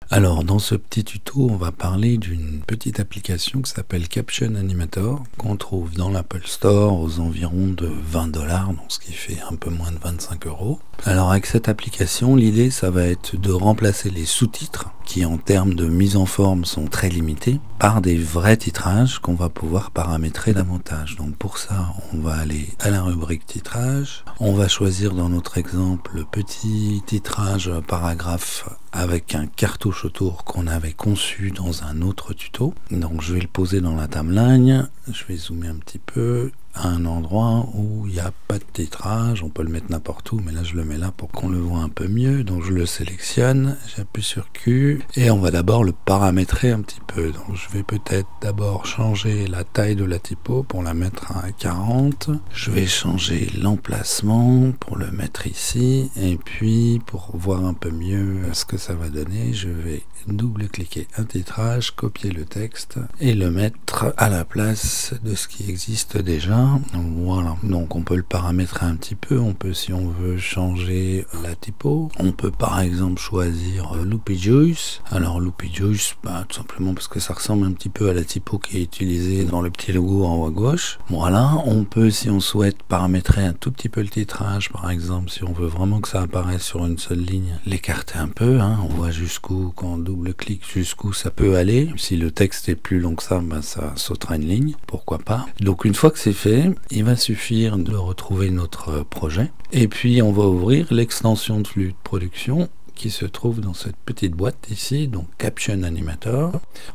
Alors, dans ce petit tuto, on va parler d'une petite application qui s'appelle Caption Animator, qu'on trouve dans l'Apple Store aux environs de 20 $, donc ce qui fait un peu moins de 25 €. Alors, avec cette application, l'idée, ça va être de remplacer les sous-titres, qui en termes de mise en forme sont très limités, par des vrais titrages qu'on va pouvoir paramétrer davantage. Donc pour ça, on va aller à la rubrique titrage. On va choisir dans notre exemple le petit titrage paragraphe avec un cartouche autour qu'on avait conçu dans un autre tuto. Donc je vais le poser dans la timeline. Je vais zoomer un petit peu à un endroit où il n'y a pas de titrage. On peut le mettre n'importe où, mais là je le mets là pour qu'on le voit un peu mieux. Donc je le sélectionne, j'appuie sur Q et on va d'abord le paramétrer un petit peu. Donc je vais peut-être d'abord changer la taille de la typo pour la mettre à 40. Je vais changer l'emplacement pour le mettre ici, et puis pour voir un peu mieux ce que ça va donner, je vais double-cliquer un titrage, copier le texte et le mettre à la place de ce qui existe déjà. Voilà, donc on peut le paramétrer un petit peu. On peut, si on veut, changer la typo. On peut par exemple choisir Loopy Juice. Alors Loopy Juice, tout simplement parce que ça ressemble un petit peu à la typo qui est utilisée dans le petit logo en haut à gauche. Voilà, on peut, si on souhaite, paramétrer un tout petit peu le titrage. Par exemple, si on veut vraiment que ça apparaisse sur une seule ligne, l'écarter un peu. On voit jusqu'où, quand on double-clique, jusqu'où ça peut aller. Si le texte est plus long que ça, ça sautera une ligne. Pourquoi pas. Donc une fois que c'est fait, il va suffire de retrouver notre projet. Et puis on va ouvrir l'extension de flux de production qui se trouve dans cette petite boîte ici, donc Caption Animator.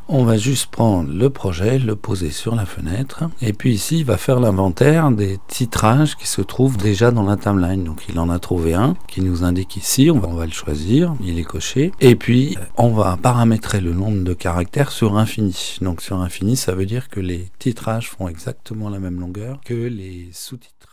On va juste prendre le projet, le poser sur la fenêtre, et puis ici il va faire l'inventaire des titrages qui se trouvent déjà dans la timeline. Donc il en a trouvé un qui nous indique ici, on va le choisir, il est coché, et puis on va paramétrer le nombre de caractères sur infini. Donc sur infini, ça veut dire que les titrages font exactement la même longueur que les sous-titres.